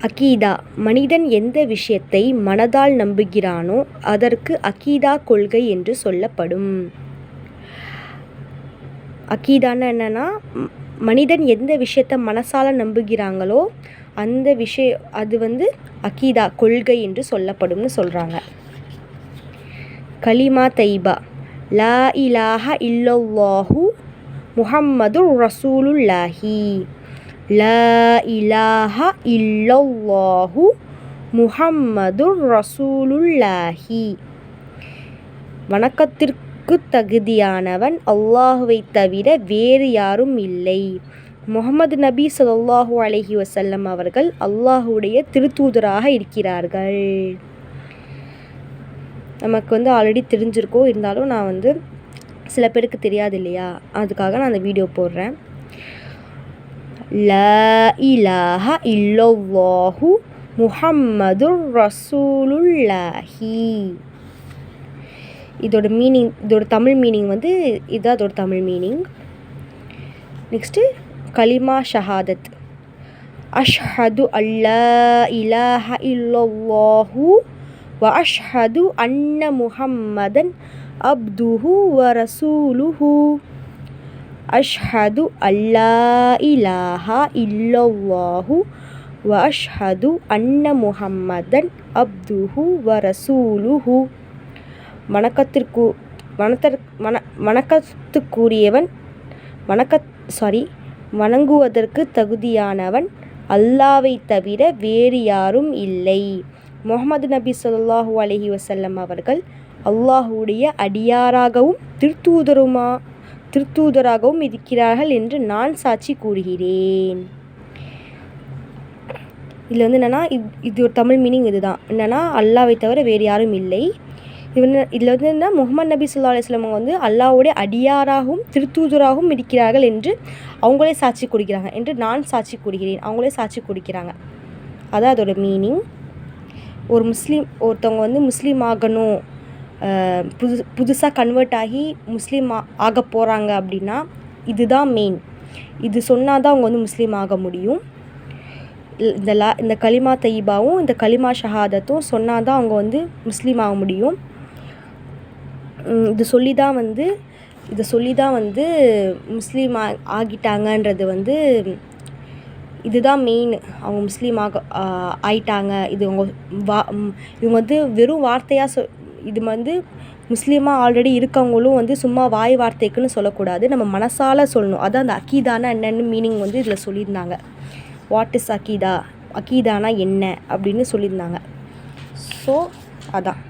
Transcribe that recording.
அகீதா மனிதன் எந்த விஷயத்தை மனதால் நம்புகிறானோ அதற்கு அகீதா கொள்கை என்று சொல்லப்படும். அகீதான்னு என்னென்னா, மனிதன் எந்த விஷயத்தை மனசால் நம்புகிறாங்களோ அந்த அது அகீதா கொள்கை என்று சொல்லப்படும்னு சொல்கிறாங்க. கலிமா தைபா லா இலாஹ இல்லல்லாஹு முஹம்மதுர் ரசூலுல்லாஹி. லா இலாஹ இல்லல்லாஹு முஹம்மதுர் ரசூலுல்லாஹி. வணக்கத்திற்கு தகுதியானவன் அல்லாஹுவை தவிர வேறு யாரும் இல்லை. முஹம்மது நபி ஸல்லல்லாஹு அலைஹி வஸல்லம் அவர்கள் அல்லாஹுடைய திருத்தூதராக இருக்கிறார்கள். நமக்கு ஆல்ரெடி தெரிஞ்சிருக்கோம், இருந்தாலும் நான் சில பேருக்கு தெரியாது இல்லையா, அதுக்காக நான் அந்த வீடியோ போடுறேன். லா இலாஹ இல்லல்லாஹு முஹம்மதுர் ரசூலுல்லாஹி. இதோட தமிழ் மீனிங் இதுதான் அதோட தமிழ் மீனிங். நெக்ஸ்ட்டு கலிமா ஷஹாதத். அஷ்ஹது அல்லா இலாஹ இல்லல்லாஹு வ அஷ்ஹது அன்ன முஹம்மதன் அப்துஹு வ ரசூலுஹு. அஷ்ஹது அல்லா இலாஹ இல்லல்லாஹு வ அஷ்ஹது அன்ன முஹம்மதன் அப்துஹு வ ரசூலுஹு. வணக்கத்துக்குரியவன் வணங்குவதற்கு தகுதியானவன் அல்லாவை தவிர வேறு யாரும் இல்லை. முஹம்மது நபி ஸல்லல்லாஹு அலைஹி வஸல்லம் அவர்கள் அல்லாஹுடைய அடியாராகவும் திருத்தூதராகவும் இருக்கிறார்கள் என்று நான் சாட்சி கூறுகிறேன். இதில் என்னென்னா, இது ஒரு தமிழ் மீனிங் இதுதான். என்னென்னா, அல்லாவை தவிர வேறு யாரும் இல்லை. இதில் என்ன, முஹம்மது நபி ஸல்லல்லாஹு அலைஹி வஸல்லம் அல்லாஹ்வுடைய அடியாராகவும் திருத்தூதராகவும் இருக்கிறார்கள் என்று அவங்களே சாட்சி கொடுக்கிறாங்க என்று நான் சாட்சி கூறுகிறேன். அவங்களே சாட்சி கொடுக்கிறாங்க. அதான் அதோட மீனிங். ஒருத்தவங்க முஸ்லீம் ஆகணும், புதுசாக கன்வெர்ட் ஆகி முஸ்லீம் ஆக போகிறாங்க அப்படின்னா இதுதான் மெயின். இது சொன்னால் தான் அவங்க முஸ்லீம் ஆக முடியும். இந்த கலிமா தைபாவும் இந்த கலிமா ஷஹாதத்தும் சொன்னால் தான் அவங்க முஸ்லீம் ஆக முடியும். இது சொல்லி தான் முஸ்லீம் ஆகிட்டாங்கன்றது இதுதான் மெயின். அவங்க முஸ்லீம் ஆயிட்டாங்க. இது இவங்க வெறும் வார்த்தையாக இது முஸ்லீமாக ஆல்ரெடி இருக்கவங்களும் சும்மா வாய் வார்த்தைக்குன்னு சொல்லக்கூடாது, நம்ம மனசால் சொல்லணும். அதான் அந்த அகீதானா என்னென்னு மீனிங் இதில் சொல்லியிருந்தாங்க. வாட் இஸ் அகீதா, அகீதானா என்ன அப்படின்னு சொல்லியிருந்தாங்க. ஸோ அதான்.